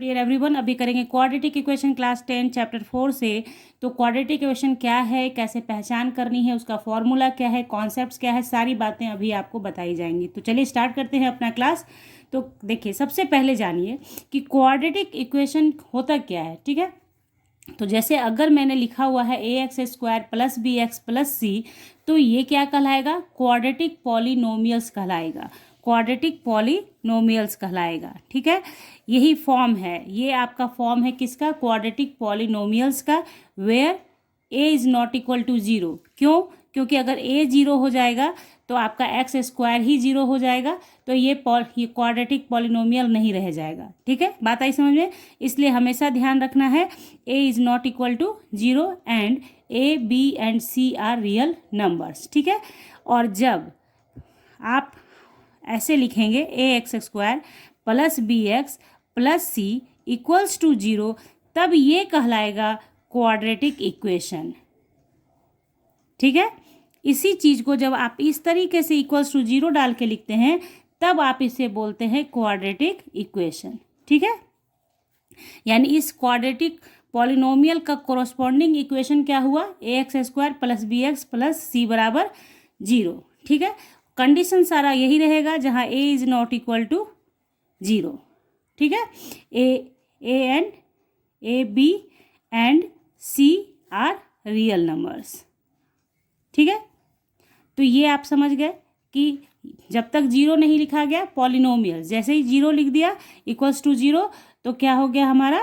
Dear everyone, अभी करेंगे quadratic equation class 10 chapter 4 से। तो क्वाड्रेटिक इक्वेशन क्या है, कैसे पहचान करनी है, उसका फॉर्मूला क्या है, कॉन्सेप्ट्स क्या है, सारी बातें अभी आपको बताई जाएंगी। तो चलिए स्टार्ट करते हैं अपना क्लास। तो देखिए, सबसे पहले जानिए कि क्वाड्रेटिक इक्वेशन होता क्या है। ठीक है, तो जैसे अगर मैंने लिखा हुआ है ax² plus bx plus c, तो ये क्या कहलाएगा? क्वाड्रेटिक पॉलिनोमियल्स कहलाएगा। क्वाड्रेटिक पॉलिनोमियल्स कहलाएगा। ठीक है, यही फॉर्म है, ये आपका फॉर्म है किसका? क्वाड्रेटिक पॉलिनोमियल्स का, where a is not equal to 0। क्यों? क्योंकि अगर a 0 हो जाएगा तो आपका x² ही 0 हो जाएगा, तो ये क्वाड्रेटिक पॉलिनोमियल नहीं रह जाएगा। ठीक है, बात आई समझ में? इसलिए हमेशा ध्यान रखना है a is not equal to 0 and a, b and c are real numbers. ठीक है, और जब आप ऐसे लिखेंगे ax² plus bx plus c equals to 0, तब ये कहलाएगा क्वाड्रेटिक इक्वेशन। ठीक है, इसी चीज़ को जब आप इस तरीके से इक्वल्स टू 0 डाल के लिखते हैं, तब आप इसे बोलते हैं क्वाड्रेटिक इक्वेशन। ठीक है, यानी इस क्वाड्रेटिक पॉलिनोमियल का कोरस्पॉन्डिंग इक्वेशन क्या हुआ? ax² plus bx plus c बराबर 0। ठीक है, कंडीशन सारा यही रहेगा जहाँ a is not equal to 0। ठीक है, a b and c are real numbers. ठीक है, तो ये आप समझ गए कि जब तक 0 नहीं लिखा गया पॉलिनोमियल, जैसे ही 0 लिख दिया इक्वल्स टू 0, तो क्या हो गया? हमारा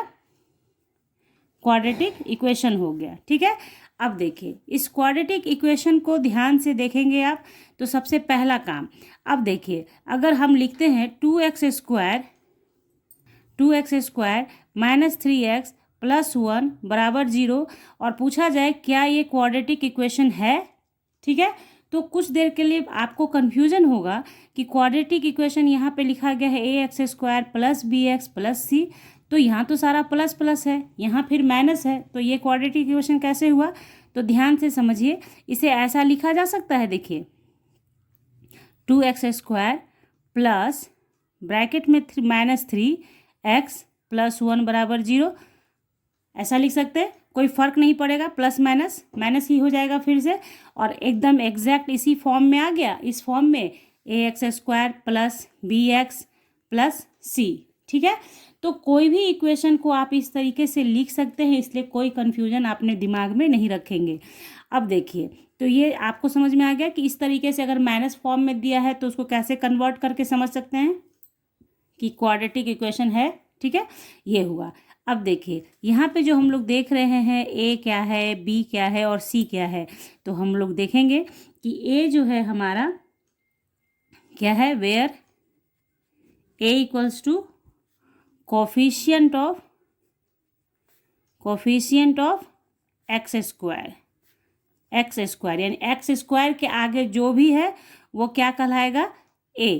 क्वाड्रेटिक इक्वेशन हो गया। ठीक है, अब देखिए इस क्वाड्रेटिक इक्वेशन को ध्यान से देखेंगे आप, तो सबसे पहला काम, अब देखिए अगर हम लिखते हैं 2x² माइनस 3x प्लस 1 बराबर 0, और पूछा जाए क्या ये क्वाड्रेटिक इक्वेशन है? ठीक है, तो कुछ देर के लिए आपको कन्फ्यूजन होगा कि क्वाड्रेटिक इक्वेशन यहाँ पे लिखा गया है ax² plus bx plus c, तो यहाँ तो सारा प्लस प्लस है, यहाँ फिर माइनस है, तो ये क्वाड्रेटिक इक्वेशन कैसे हुआ? तो ध्यान से समझिए, इसे ऐसा लिखा जा सकता है। देखिए 2x² प्लस ब्रैकेट में माइनस 3x प्लस 1 बराबर 0, ऐसा लिख सकते हैं, कोई फ़र्क नहीं पड़ेगा, प्लस माइनस माइनस ही हो जाएगा फिर से, और एकदम एग्जैक्ट इसी फॉर्म में आ गया। इस फॉर्म में ax² plus bx plus c। ठीक है, तो कोई भी इक्वेशन को आप इस तरीके से लिख सकते हैं, इसलिए कोई कन्फ्यूजन अपने दिमाग में नहीं रखेंगे। अब देखिए, तो ये आपको समझ में आ गया कि इस तरीके से अगर माइनस फॉर्म में दिया है तो उसको कैसे कन्वर्ट करके समझ सकते हैं कि क्वाड्रेटिक इक्वेशन है। ठीक है, ये हुआ। अब देखिए यहाँ पे जो हम लोग देख रहे हैं a क्या है, b क्या है और c क्या है, तो हम लोग देखेंगे कि a जो है हमारा क्या है? Where a equals to coefficient of x² यानी x² के आगे जो भी है वो क्या कहलाएगा? a।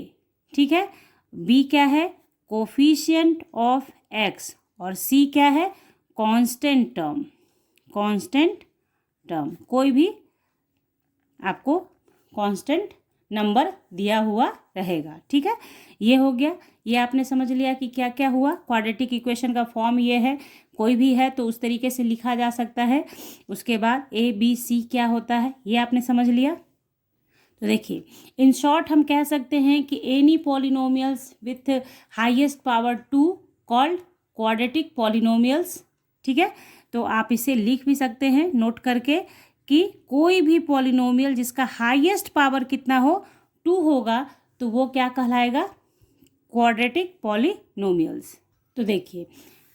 ठीक है, b क्या है? कोफिशिएंट ऑफ x, और c क्या है? कांस्टेंट टर्म, कोई भी आपको कांस्टेंट नंबर दिया हुआ रहेगा। ठीक है, ये हो गया, ये आपने समझ लिया कि क्या क्या हुआ। क्वाड्रेटिक इक्वेशन का फॉर्म ये है, कोई भी है तो उस तरीके से लिखा जा सकता है। उसके बाद a b c क्या होता है ये आपने समझ लिया। तो देखिए, इन शॉर्ट हम कह सकते हैं कि any polynomials with highest power 2 called quadratic polynomials. ठीक है, तो आप इसे लिख भी सकते हैं नोट करके कि कोई भी पॉलिनोमियल जिसका हाईएस्ट पावर कितना हो, 2 होगा, तो वो क्या कहलाएगा? Quadratic polynomials. तो देखिए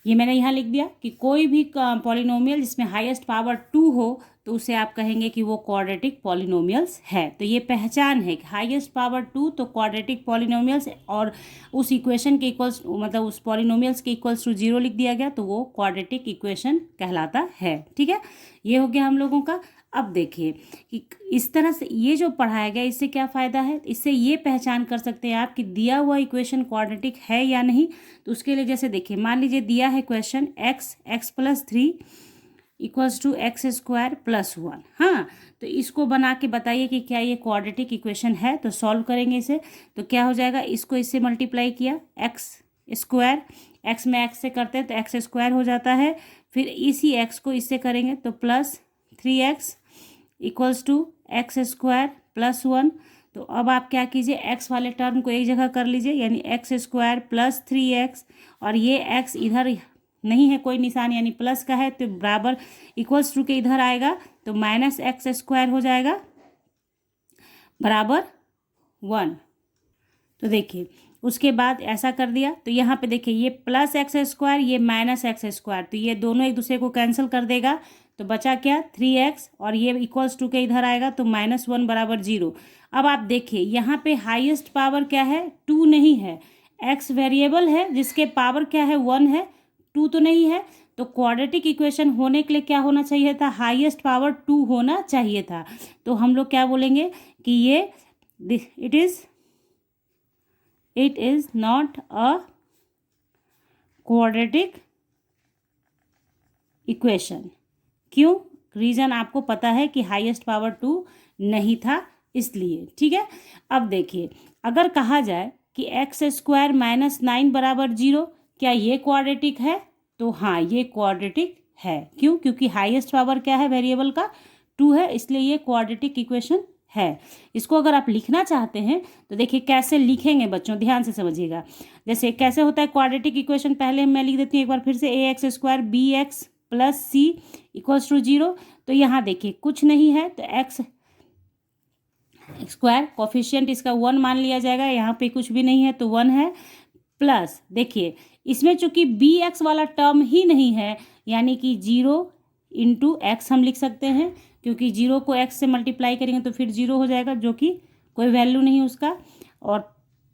ये मैंने यहाँ लिख दिया कि कोई भी पॉलिनोमियल जिसमें हाईएस्ट पावर 2 हो, तो उसे आप कहेंगे कि वो क्वाड्रेटिक पॉलिनोमियल्स है। तो ये पहचान है कि हाईएस्ट पावर 2 तो क्वाड्रेटिक पॉलिनोमियल्स, और उस इक्वेशन के इक्वल्स मतलब उस पॉलिनोमियल्स के इक्वल्स टू 0 लिख दिया गया तो वो क्वाड्रेटिक इक्वेशन कहलाता है। ठीक है, ये हो गया हम लोगों का। अब देखिए कि इस तरह से ये जो पढ़ाया गया इससे क्या फ़ायदा है? इससे ये पहचान कर सकते हैं आप कि दिया हुआ इक्वेशन क्वाड्रेटिक है या नहीं। तो उसके लिए जैसे देखिए, मान लीजिए दिया है question x plus 3 equals to x² plus 1। हाँ, तो इसको बना के बताइए कि क्या ये क्वाड्रेटिक इक्वेशन है। तो सॉल्व करेंगे इसे, तो क्या हो जाएगा? इसको इससे मल्टीप्लाई किया, x स्क्वायर, एक्स में एक्स से करते हैं तो एक्स स्क्वायर हो जाता है, फिर इसी एक्स को इससे करेंगे तो plus 3x equals to x square plus 1। तो अब आप क्या कीजिए, एक्स वाले टर्म को एक जगह कर लीजिए, यानी एक्स स्क्वायर प्लस 3x, और ये एक्स इधर नहीं है कोई निशान यानी प्लस का है तो बराबर इक्वल्स टू के इधर आएगा तो माइनस एक्स स्क्वायर हो जाएगा बराबर 1। तो देखिए उसके बाद ऐसा कर दिया तो यहाँ पे देखिए ये प्लस एक्स स्क्वायर, ये माइनस एक्स स्क्वायर, तो ये दोनों एक दूसरे को कैंसिल कर देगा, तो बचा क्या 3x, और ये इक्वल्स टू के इधर आएगा तो -1 बराबर 0। अब आप देखिए यहाँ पे हाईएस्ट पावर क्या है, 2 नहीं है, x वेरिएबल है जिसके पावर क्या है 1 है, 2 तो नहीं है। तो क्वाड्रेटिक इक्वेशन होने के लिए क्या होना चाहिए था, हाईएस्ट पावर 2 होना चाहिए था। तो हम लोग क्या बोलेंगे कि ये it is not a quadratic equation। क्यों, रीज़न आपको पता है कि हाईएस्ट पावर 2 नहीं था इसलिए, ठीक है। अब देखिए अगर कहा जाए कि एक्स स्क्वायर माइनस 9 बराबर 0, क्या ये क्वाड्रेटिक है, तो हाँ ये क्वाड्रेटिक है। क्यों, क्योंकि हाईएस्ट पावर क्या है वेरिएबल का 2 है, इसलिए ये क्वाड्रेटिक इक्वेशन है। इसको अगर आप लिखना चाहते हैं तो देखिए कैसे लिखेंगे बच्चों, ध्यान से समझिएगा। जैसे कैसे होता है क्वाड्रेटिक इक्वेशन, पहले मैं लिख देती हूँ एक बार फिर से, a x square b x plus c equals to 0। तो यहाँ देखिए कुछ नहीं है तो एक्स स्क्वायर कोफिशिएंट इसका 1 मान लिया जाएगा, यहाँ पे कुछ भी नहीं है तो 1 है, प्लस देखिए इसमें चूंकि बी एक्स वाला टर्म ही नहीं है यानी कि 0 इंटू एक्स हम लिख सकते हैं, क्योंकि 0 को x से मल्टीप्लाई करेंगे तो फिर 0 हो जाएगा जो कि कोई वैल्यू नहीं उसका, और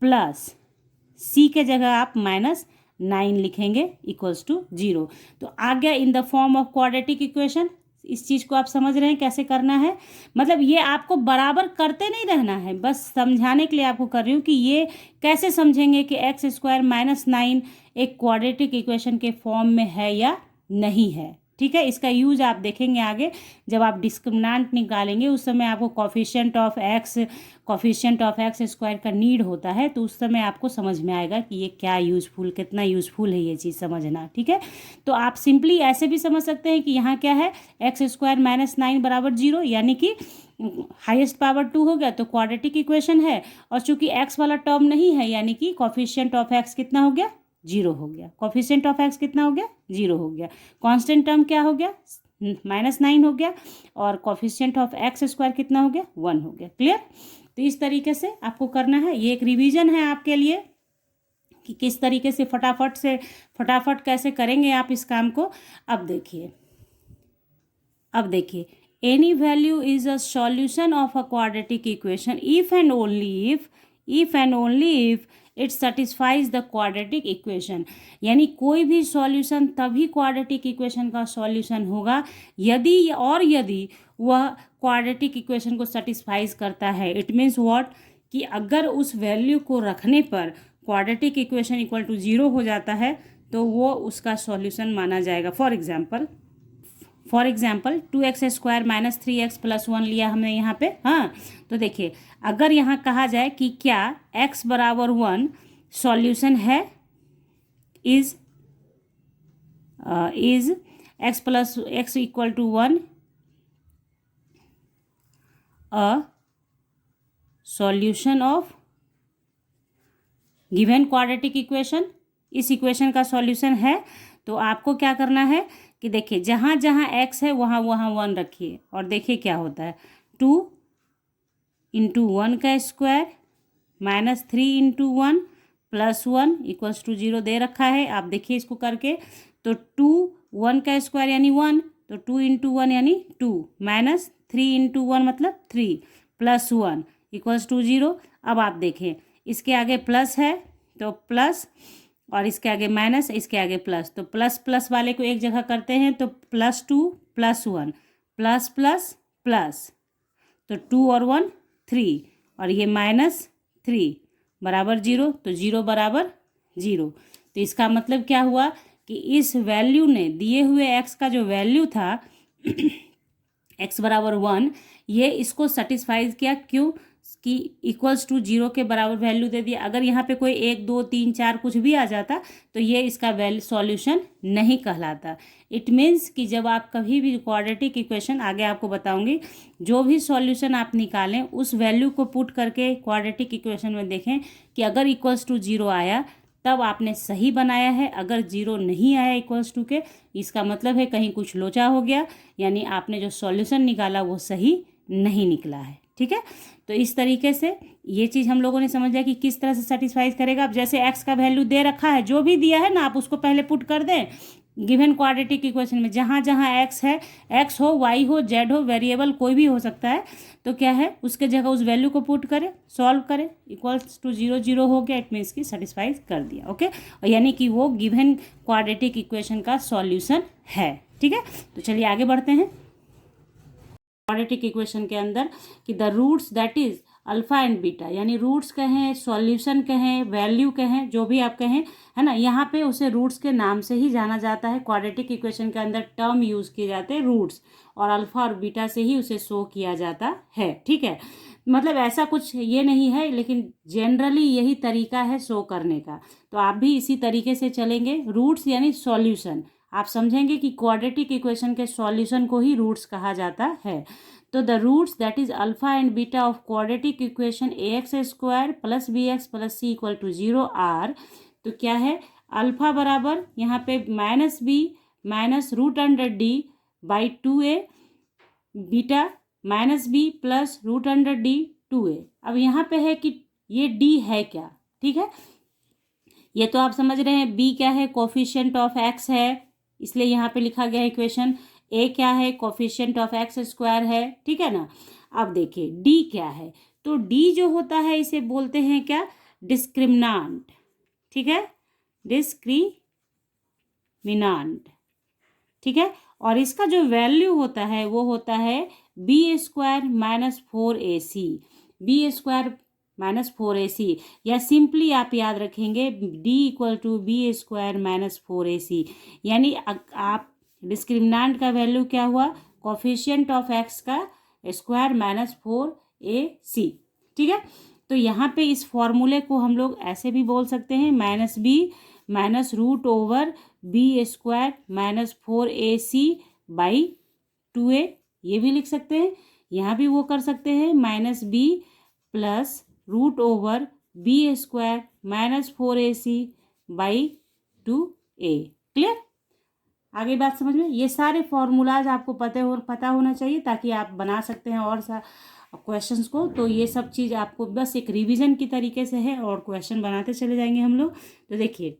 प्लस c के जगह आप -9 लिखेंगे इक्वल्स टू 0। तो आ गया in the form of quadratic equation. इस चीज़ को आप समझ रहे हैं कैसे करना है, मतलब ये आपको बराबर करते नहीं रहना है, बस समझाने के लिए आपको कर रही हूँ कि ये कैसे समझेंगे कि एक्स स्क्वायर -9 एक क्वाड्रेटिक इक्वेशन के फॉर्म में है या नहीं है, ठीक है। इसका यूज आप देखेंगे आगे जब आप डिस्क्रिमिनेंट निकालेंगे, उस समय आपको कोफिशिएंट ऑफ एक्स स्क्वायर का नीड होता है, तो उस समय आपको समझ में आएगा कि ये क्या यूजफुल, कितना यूजफुल है ये चीज़ समझना, ठीक है। तो आप सिंपली ऐसे भी समझ सकते हैं कि यहाँ क्या है, एक्स स्क्वायर -9 बराबर 0, यानी कि हाईएस्ट पावर 2 हो गया तो क्वाड्रेटिक इक्वेशन है, और चूंकि एक्स वाला टर्म नहीं है यानी कि कोफिशिएंट ऑफ एक्स कितना हो गया, 0 हो गया। कोफिशिएंट ऑफ एक्स कितना हो गया, 0 हो गया। कांस्टेंट टर्म क्या हो गया, -9 हो गया, और कोफिशिएंट ऑफ एक्स स्क्वायर कितना हो गया, 1 हो गया। क्लियर। तो इस तरीके से आपको करना है, ये एक रिवीजन है आपके लिए कि किस तरीके से फटाफट कैसे करेंगे आप इस काम को। अब देखिए any value is a solution of a quadratic equation if and only if it satisfies the quadratic equation. यानी कोई भी सॉल्यूशन तभी क्वाड्रेटिक इक्वेशन का सॉल्यूशन होगा यदि वह क्वाड्रेटिक इक्वेशन को सेटिस्फाइज करता है। इट मीन्स व्हाट, कि अगर उस वैल्यू को रखने पर क्वाड्रेटिक इक्वेशन इक्वल टू 0 हो जाता है तो वो उसका सॉल्यूशन माना जाएगा। For example 2x square -3x plus 1 लिया हमने यहाँ पे। हाँ, तो देखिए अगर यहाँ कहा जाए कि क्या x बराबर 1 सॉल्यूशन है, is x plus x equal to 1 a solution of given quadratic equation, इस इक्वेशन का सॉल्यूशन है, तो आपको क्या करना है कि देखिए जहाँ जहाँ x है वहाँ 1 रखिए, और देखिए क्या होता है, 2 इंटू 1 का square -3 into 1 plus 1 equals to 0 दे रखा है। आप देखिए इसको करके, तो 2 1 का स्क्वायर यानी 1, तो 2 इंटू 1 यानी 2, -3 इंटू 1 मतलब 3 प्लस 1 इक्वल्स टू 0। अब आप देखें इसके आगे प्लस है तो प्लस, और इसके आगे माइनस, इसके आगे प्लस, तो प्लस प्लस वाले को एक जगह करते हैं तो +2 + 1 प्लस प्लस प्लस, तो 2 और 1 3, और ये -3 बराबर 0, तो 0 बराबर 0। तो इसका मतलब क्या हुआ कि इस वैल्यू ने दिए हुए x का जो वैल्यू था x बराबर 1, ये इसको सेटिस्फाइज किया। क्यों, कि इक्वल्स टू 0 के बराबर वैल्यू दे दिया। अगर यहाँ पे कोई 1 2 3 4 कुछ भी आ जाता तो ये इसका वैल्यू सॉल्यूशन नहीं कहलाता। इट मीन्स कि जब आप कभी भी क्वाड्रेटिक इक्वेशन, आगे आपको बताऊंगी, जो भी सॉल्यूशन आप निकालें उस वैल्यू को पुट करके क्वाड्रेटिक इक्वेशन में देखें कि अगर इक्वल्स टू 0 आया तब आपने सही बनाया है। अगर 0 नहीं आया इक्वल्स टू के, इसका मतलब है कहीं कुछ लोचा हो गया, यानी आपने जो सॉल्यूशन निकाला वो सही नहीं निकला है। ठीक है, तो इस तरीके से ये चीज़ हम लोगों ने समझ लिया कि किस तरह से सेटिस्फाइज करेगा। अब जैसे एक्स का वैल्यू दे रखा है, जो भी दिया है ना आप उसको पहले पुट कर दें गिवन क्वाड्रेटिक इक्वेशन में। जहाँ जहाँ एक्स है, एक्स हो, वाई हो, जेड हो, वेरिएबल कोई भी हो सकता है, तो क्या है उसके जगह उस वैल्यू को पुट करें, सॉल्व करें, इक्वल्स टू 0 0 हो गया, इट मीन्स की सेटिस्फाइज कर दिया। ओके, और यानी कि वो गिवन क्वाड्रेटिक इक्वेशन का सॉल्यूशन है। ठीक है, तो चलिए आगे बढ़ते हैं क्वाड्रेटिक इक्वेशन के अंदर कि the roots that is alpha and beta, यानी रूट्स कहें, सॉल्यूशन कहें, वैल्यू कहें, जो भी आप कहें, है ना, यहाँ पे उसे रूट्स के नाम से ही जाना जाता है। क्वाड्रेटिक इक्वेशन के अंदर टर्म यूज किए जाते हैं रूट्स, और अल्फा और बीटा से ही उसे शो किया जाता है। ठीक है, मतलब ऐसा कुछ ये नहीं है, लेकिन जनरली यही तरीका है शो करने का, तो आप भी इसी तरीके से चलेंगे। रूट्स यानी सॉल्यूशन, आप समझेंगे कि क्वाड्रेटिक इक्वेशन के सॉल्यूशन को ही रूट्स कहा जाता है। तो the roots that is alpha and beta of quadratic equation ax² plus bx plus c equal to 0 are, तो क्या है, अल्फा बराबर यहाँ पे -b minus √d/2a, beta -b plus √d/2a। अब यहाँ पे है कि ये d है क्या, ठीक है, ये तो आप समझ रहे हैं। b क्या है, कोफिशिएंट ऑफ x है, इसलिए यहाँ पे लिखा गया इक्वेशन। a क्या है, कोफिशिएंट ऑफ x² है, ठीक है ना। अब देखिए d क्या है, तो d जो होता है इसे बोलते हैं क्या, डिस्क्रिमिनांट। ठीक है, डिस्क्रिमिनांट, ठीक है, और इसका जो वैल्यू होता है वो होता है b² minus 4ac, b² minus 4ac, या सिंपली आप याद रखेंगे d equal to b² minus 4ac, यानी आप डिस्क्रिमिनांट का वैल्यू क्या हुआ, कोफिशिएंट ऑफ x का स्क्वायर माइनस 4ac। ठीक है, तो यहाँ पे इस फॉर्मूले को हम लोग ऐसे भी बोल सकते हैं, -b minus √b² minus 4ac/2a, ये भी लिख सकते हैं। यहाँ भी वो कर सकते हैं, -b plus √b² minus 4ac/2a। Clear, आगे बात समझ में। ये सारे फॉर्मूलाज आपको पता होना चाहिए ताकि आप बना सकते हैं और क्वेश्चंस को। तो ये सब चीज़ आपको बस एक रिवीजन की तरीके से है और क्वेश्चन बनाते चले जाएंगे हम लोग। तो देखिए,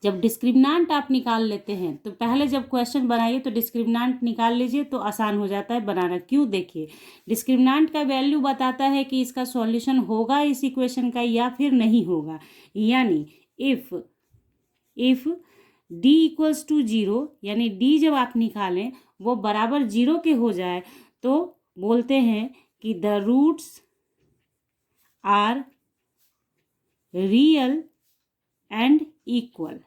जब डिस्क्रिमिनांट आप निकाल लेते हैं तो पहले जब क्वेश्चन बनाइए तो डिस्क्रिमिनांट निकाल लीजिए, तो आसान हो जाता है बनाना। क्यों, देखिए डिस्क्रिमिनांट का वैल्यू बताता है कि इसका सॉल्यूशन होगा इस इक्वेशन का या फिर नहीं होगा। यानी इफ d इक्वल्स टू 0, यानी d जब आप निकालें वो बराबर 0 के हो जाए तो बोलते हैं कि the roots are real and equal.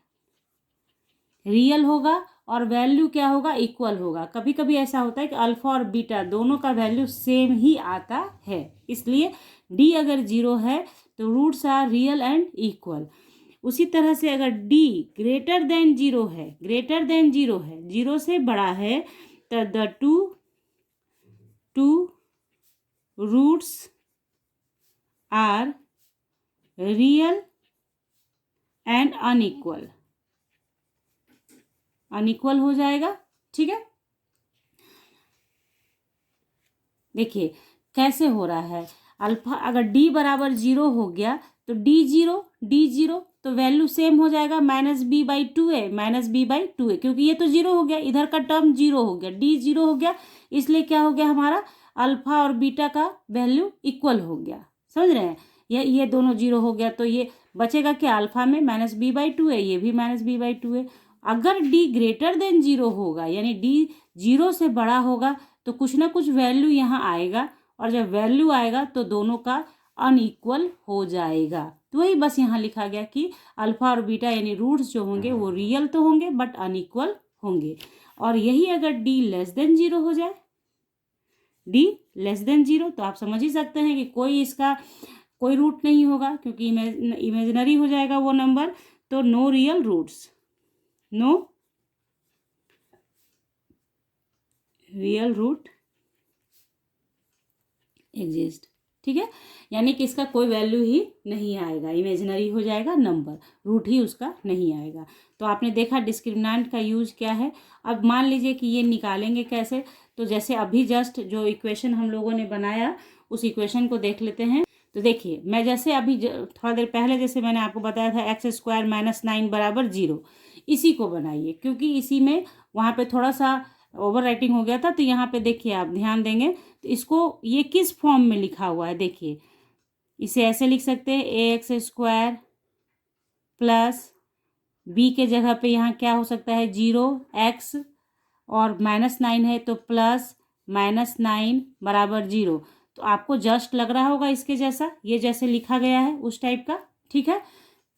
Real होगा और वैल्यू क्या होगा, इक्वल होगा। कभी कभी ऐसा होता है कि अल्फा और बीटा दोनों का वैल्यू सेम ही आता है, इसलिए d अगर 0 है तो roots are real and equal. उसी तरह से अगर d ग्रेटर देन 0 है, 0 से बड़ा है, तो the two roots are real and unequal हो जाएगा। ठीक है, देखिए कैसे हो रहा है। अल्फा अगर d बराबर 0 हो गया तो d 0 तो वैल्यू सेम हो जाएगा -b/2a, क्योंकि ये तो 0 हो गया, इधर का टर्म 0 हो गया, d 0 हो गया, इसलिए क्या हो गया हमारा, अल्फा और बीटा का वैल्यू इक्वल हो गया। समझ रहे हैं, ये दोनों 0 हो गया, तो ये बचेगा क्या, अल्फा में -b/2a, ये भी -b/2a। अगर d ग्रेटर देन 0 होगा, यानी d 0 से बड़ा होगा, तो कुछ ना कुछ वैल्यू यहाँ आएगा, और जब वैल्यू आएगा तो दोनों का अनइक्वल हो जाएगा। तो वही बस यहाँ लिखा गया कि अल्फा और बीटा यानी रूट्स जो होंगे वो रियल तो होंगे बट अनइक्वल होंगे। और यही अगर d लेस देन 0 हो जाए, डी लेस देन 0। तो आप समझ ही सकते हैं कि कोई इसका कोई रूट नहीं होगा क्योंकि इमेजिनरी हो जाएगा वो नंबर। तो no real roots, no real root exist. ठीक है, यानी कि इसका कोई वैल्यू ही नहीं आएगा, इमेजिनरी हो जाएगा नंबर, रूट ही उसका नहीं आएगा। तो आपने देखा डिस्क्रिमिनेंट का यूज क्या है। अब मान लीजिए कि ये निकालेंगे कैसे। तो जैसे अभी जस्ट जो इक्वेशन हम लोगों ने बनाया उस इक्वेशन को देख लेते हैं। तो देखिए मैं जैसे अभी थोड़ा देर पहले जैसे मैंने आपको बताया था x² - 9 = 0, इसी को बनाइए क्योंकि इसी में वहाँ पे थोड़ा सा ओवर राइटिंग हो गया था। तो यहाँ पे देखिए आप ध्यान देंगे तो इसको ये किस फॉर्म में लिखा हुआ है। देखिए इसे ऐसे लिख सकते हैं ax² प्लस b के जगह पे यहाँ क्या हो सकता है 0x और -9 है तो प्लस -9 = 0। तो आपको जस्ट लग रहा होगा इसके जैसा, ये जैसे लिखा गया है उस टाइप का। ठीक है,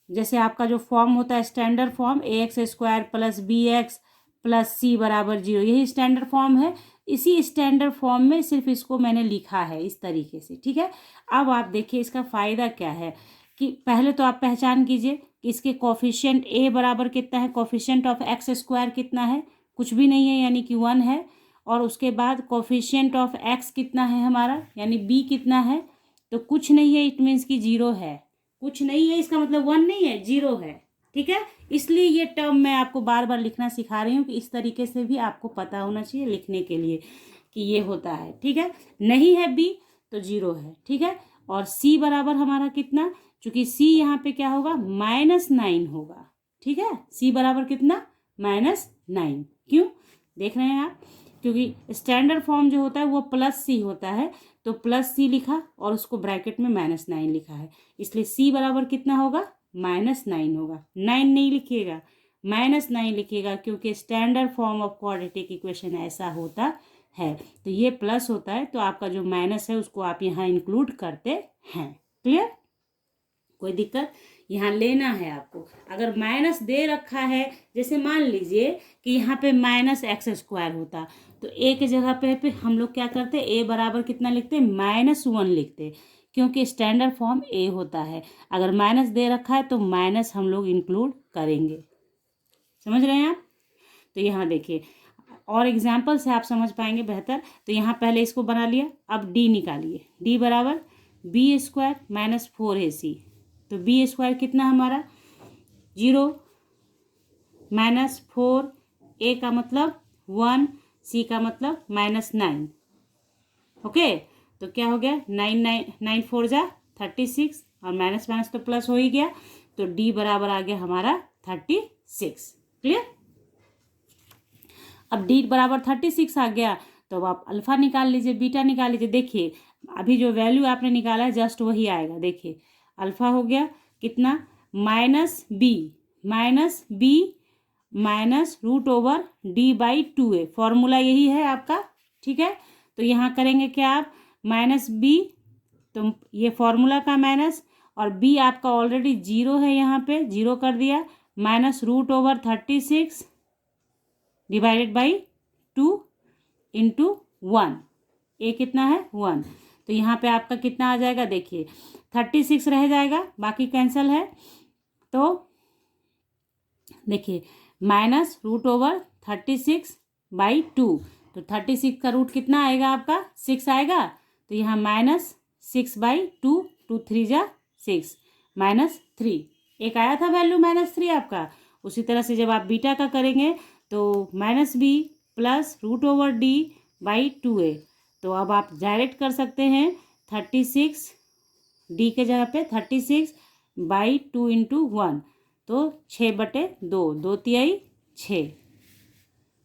जैसे आपका जो फॉर्म होता है standard form ax² plus bx plus c = 0, यही स्टैंडर्ड फॉर्म है। इसी स्टैंडर्ड फॉर्म में सिर्फ इसको मैंने लिखा है इस तरीके से। ठीक है, अब आप देखिए इसका फ़ायदा क्या है कि पहले तो आप पहचान कीजिए कि इसके कोफिशिएंट a बराबर कितना है, कोफिशिएंट ऑफ x² कितना है, कुछ भी नहीं है यानी कि 1 है। और उसके बाद कोफिशिएंट ऑफ x कितना है हमारा, यानी b कितना है, तो कुछ नहीं है, इट मीन्स कि 0 है। कुछ नहीं है इसका मतलब 1 नहीं है, 0 है। ठीक है, इसलिए ये टर्म मैं आपको बार बार लिखना सिखा रही हूँ कि इस तरीके से भी आपको पता होना चाहिए लिखने के लिए कि ये होता है। ठीक है, नहीं है b तो 0 है। ठीक है, और c बराबर हमारा कितना, चूंकि c यहाँ पे क्या होगा -9 होगा। ठीक है, c बराबर कितना -9। क्यों देख रहे हैं आप, क्योंकि स्टैंडर्ड फॉर्म जो होता है वो +c होता है। तो +c लिखा और उसको ब्रैकेट में -9 लिखा है, इसलिए c बराबर कितना होगा -9 होगा। 9 नहीं लिखिएगा, -9 लिखिएगा क्योंकि standard form of quadratic equation ऐसा होता है। तो ये प्लस होता है तो आपका जो माइनस है उसको आप यहाँ इंक्लूड करते हैं। क्लियर, कोई दिक्कत, यहाँ लेना है आपको। अगर माइनस दे रखा है, जैसे मान लीजिए कि यहाँ पे -x² होता तो a के जगह पे हम लोग क्या करते, a बराबर कितना लिखते, -1 लिखते, क्योंकि स्टैंडर्ड फॉर्म a होता है। अगर माइनस दे रखा है तो माइनस हम लोग इंक्लूड करेंगे। समझ रहे हैं आप। तो यहाँ देखिए और एग्जाम्पल से आप समझ पाएंगे बेहतर। तो यहाँ पहले इसको बना लिया, अब d निकालिए, d बराबर b² - 4ac। तो b² कितना हमारा 0 -4, a का मतलब 1, c का मतलब -9। ओके, तो क्या हो गया 9 4 जा 36 और माइनस माइनस तो प्लस हो ही गया। तो d बराबर आ गया हमारा 36। क्लियर, अब d बराबर 36 आ गया तो अब आप अल्फा निकाल लीजिए, बीटा निकाल लीजिए। देखिए अभी जो वैल्यू आपने निकाला है जस्ट वही आएगा। देखिए अल्फा हो गया कितना -b -√d/2a, फॉर्मूला यही है आपका। ठीक है, तो यहाँ करेंगे क्या आप -b, तो ये फॉर्मूला का माइनस, और b आपका ऑलरेडी 0 है, यहाँ पे 0 कर दिया, -√36 / 2 × 1, a कितना है 1। तो यहाँ पे आपका कितना आ जाएगा, देखिए 36 रह जाएगा, बाकी कैंसिल है। तो देखिए -√36/2, तो 36 का रूट कितना आएगा आपका 6 आएगा। तो यहाँ -6/2, 2 3 जा 6, -3, एक आया था वैल्यू -3 आपका। उसी तरह से जब आप बीटा का करेंगे तो -b +√d/2a, तो अब आप डायरेक्ट कर सकते हैं 36 d के जगह पे 36/2 × 1, तो 6/2, 2 तिहाई 6।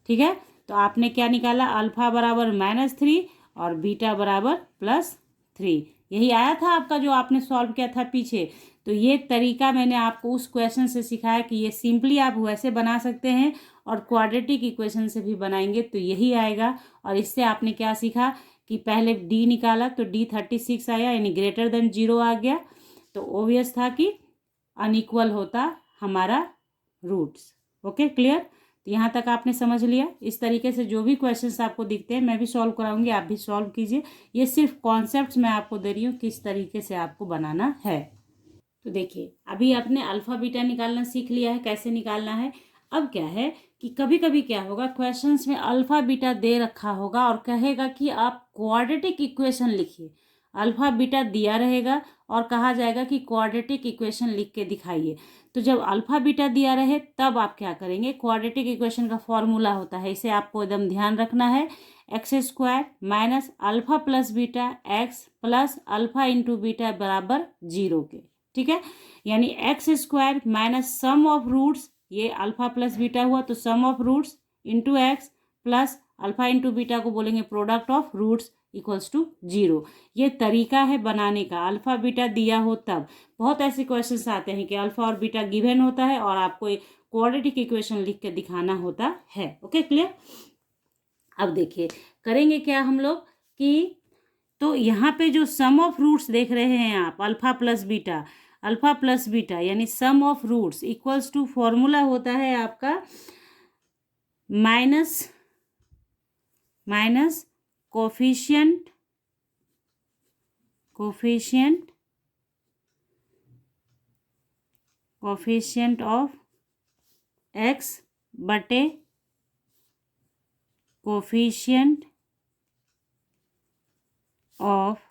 ठीक है, तो आपने क्या निकाला, अल्फा बराबर -3 और बीटा बराबर +3, यही आया था आपका जो आपने सॉल्व किया था पीछे। तो ये तरीका मैंने आपको उस क्वेश्चन से सिखाया कि ये सिंपली आप वैसे बना सकते हैं और क्वाड्रेटिक इक्वेशन से भी बनाएंगे तो यही आएगा। और इससे आपने क्या सीखा कि पहले d निकाला तो d 36 आया, यानी ग्रेटर देन 0 आ गया, तो ओबियस था कि अनइक्वल होता हमारा रूट्स। ओके क्लियर, तो यहाँ तक आपने समझ लिया। इस तरीके से जो भी क्वेश्चंस आपको दिखते हैं मैं भी सॉल्व कराऊंगी, आप भी सॉल्व कीजिए। ये सिर्फ कॉन्सेप्ट्स मैं आपको दे रही हूँ किस तरीके से आपको बनाना है। तो देखिए, अभी आपने अल्फा बीटा निकालना सीख लिया है, कैसे निकालना है। अब क्या है कि कभी कभी क्या होगा, क्वेश्चंस में अल्फा बीटा दे रखा होगा और कहेगा कि आप क्वाड्रेटिक इक्वेशन लिखिए। अल्फा बीटा दिया रहेगा और कहा जाएगा कि क्वाड्रेटिक इक्वेशन लिख के दिखाइए। तो जब अल्फा बीटा दिया रहे तब आप क्या करेंगे, क्वाड्रेटिक इक्वेशन का फॉर्मूला होता है, इसे आपको एकदम ध्यान रखना है। X square minus alpha plus beta x plus alpha into beta बराबर 0 के। ठीक है, यानी x square minus sum of roots, ये अल्फा प्लस बीटा हुआ तो sum of roots into x plus alpha into beta को बोलेंगे product of roots equals to 0। ये तरीका है बनाने का, अल्फा बीटा दिया हो तब। बहुत ऐसे क्वेश्चंस आते हैं कि अल्फा और बीटा गिवन होता है और आपको एक क्वाड्रेटिक इक्वेशन लिख के दिखाना होता है। Okay, clear. अब देखिए करेंगे क्या हम लोग कि, तो यहाँ पे जो सम ऑफ रूट्स देख रहे हैं आप, अल्फा प्लस बीटा यानी sum of roots equals to, formula होता है आपका माइनस कोफिशिएंट ऑफ एक्स बटे coefficient of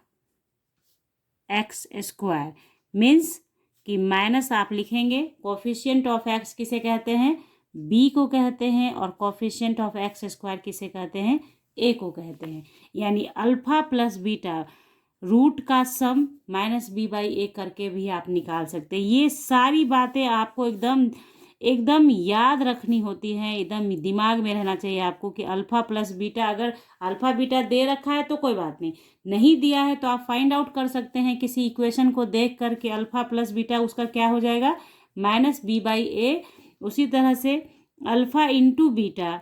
x square. Means कि माइनस आप लिखेंगे, कोफिशिएंट ऑफ एक्स किसे कहते हैं, बी को कहते हैं, और कोफिशिएंट ऑफ एक्स स्क्वायर किसे कहते हैं, ए को कहते हैं। यानी अल्फा प्लस बीटा रूट का सम माइनस बी बाई ए करके भी आप निकाल सकते हैं। ये सारी बातें आपको एकदम याद रखनी होती हैं, एकदम दिमाग में रहना चाहिए आपको कि अल्फा प्लस बीटा, अगर अल्फा बीटा दे रखा है तो कोई बात नहीं दिया है तो आप फाइंड आउट कर सकते हैं किसी इक्वेशन को देख कर के अल्फा प्लस बीटा उसका क्या हो जाएगा, माइनस बी बाई ए। उसी तरह से अल्फा इंटू बीटा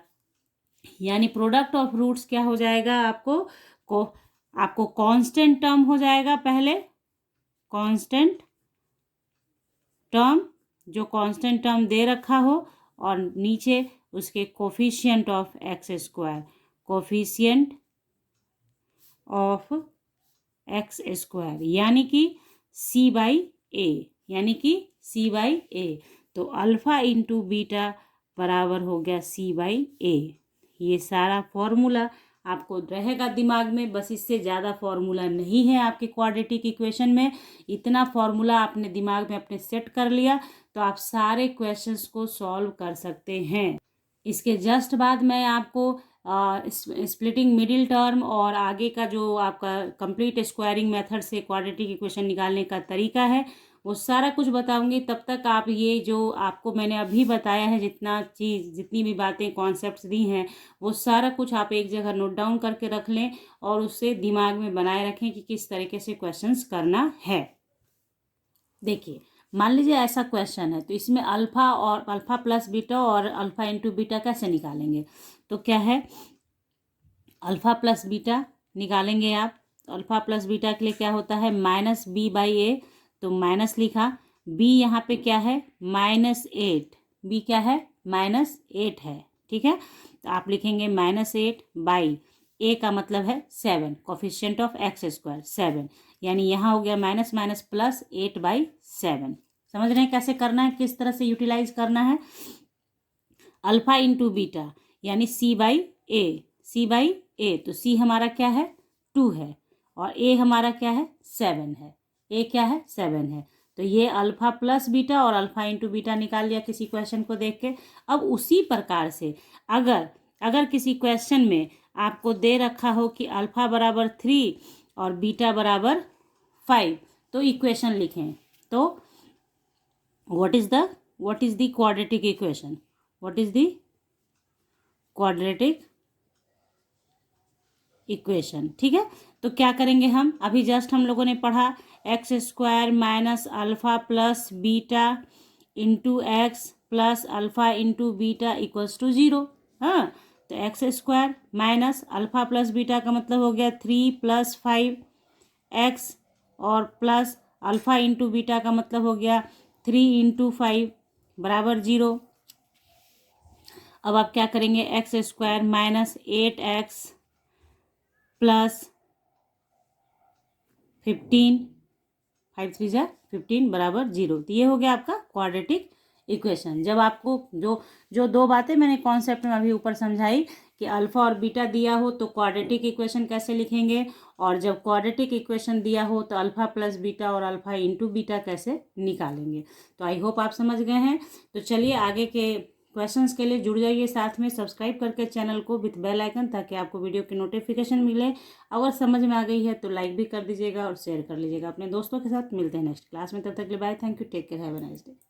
यानी प्रोडक्ट ऑफ रूट्स क्या हो जाएगा, आपको कांस्टेंट टर्म हो जाएगा, पहले कांस्टेंट टर्म, जो कांस्टेंट टर्म दे रखा हो, और नीचे उसके कोफिशिएंट ऑफ एक्स स्क्वायर, यानी कि सी बाई ए, तो अल्फा इंटू बीटा बराबर हो गया सी बाई ए। ये सारा फॉर्मूला आपको रहेगा दिमाग में, बस इससे ज़्यादा फॉर्मूला नहीं है आपके क्वाड्रेटिक इक्वेशन में। इतना फॉर्मूला आपने दिमाग में अपने सेट कर लिया तो आप सारे क्वेश्चंस को सॉल्व कर सकते हैं। इसके जस्ट बाद मैं आपको स्प्लिटिंग मिडिल टर्म और आगे का जो आपका कंप्लीट स्क्वायरिंग मेथड से क्वाड्रेटिक इक्वेशन निकालने का तरीका है वो सारा कुछ बताऊंगी। तब तक आप ये जो आपको मैंने अभी बताया है, जितनी भी बातें कॉन्सेप्ट्स दी हैं, वो सारा कुछ आप एक जगह नोट डाउन करके रख लें और उससे दिमाग में बनाए रखें कि किस तरीके से क्वेश्चंस करना है। देखिए, मान लीजिए ऐसा क्वेश्चन है तो इसमें अल्फा प्लस बीटा और अल्फा इंटू बीटा कैसे निकालेंगे। तो क्या है, अल्फा प्लस बीटा निकालेंगे आप, तो अल्फा प्लस बीटा के लिए क्या होता है, माइनस बी बाई ए, तो माइनस लिखा, बी यहाँ पे क्या है, -8, बी क्या है, -8 है। ठीक है, तो आप लिखेंगे -8 बाई ए का मतलब है 7, कोफिशिएंट ऑफ एक्स स्क्वायर 7, यानी यहाँ हो गया माइनस माइनस प्लस 8/7। समझ रहे हैं कैसे करना है, किस तरह से यूटिलाइज करना है। अल्फा इंटू बीटा यानी सी बाई ए, तो सी हमारा क्या है, 2 है, और ए हमारा क्या है, 7 है, ए क्या है, 7 है। तो ये अल्फा प्लस बीटा और अल्फा इंटू बीटा निकाल लिया किसी क्वेश्चन को देख के। अब उसी प्रकार से अगर किसी क्वेश्चन में आपको दे रखा हो कि अल्फा बराबर 3 और बीटा बराबर 5, तो इक्वेशन लिखें। तो what is the quadratic equation, quadratic equation. ठीक है, तो क्या करेंगे हम, अभी जस्ट हम लोगों ने पढ़ा x square minus alpha plus beta into x plus alpha into beta equals to 0। हाँ, तो x square minus alpha plus beta का मतलब हो गया 3 + 5x, और प्लस अल्फा इंटू बीटा का मतलब हो गया 3 × 5 बराबर 0। अब आप क्या करेंगे, x square minus 8x plus 15, 5 3 जा 15 बराबर 0। तो ये हो गया आपका क्वाड्रेटिक इक्वेशन। जब आपको जो जो दो बातें मैंने कॉन्सेप्ट में अभी ऊपर समझाई कि अल्फा और बीटा दिया हो तो क्वाड्रेटिक इक्वेशन कैसे लिखेंगे, और जब क्वाड्रेटिक इक्वेशन दिया हो तो अल्फा प्लस बीटा और अल्फा इंटू बीटा कैसे निकालेंगे। तो आई होप आप समझ गए हैं। तो चलिए आगे के क्वेश्चंस के लिए जुड़ जाइए, साथ में सब्सक्राइब करके चैनल को विथ बेल आइकन, ताकि आपको वीडियो की नोटिफिकेशन मिले। अगर समझ में आ गई है तो लाइक भी कर दीजिएगा और शेयर कर लीजिएगा अपने दोस्तों के साथ। मिलते हैं नेक्स्ट क्लास में, तब तक के लिए bye, thank you, take care, have a nice day.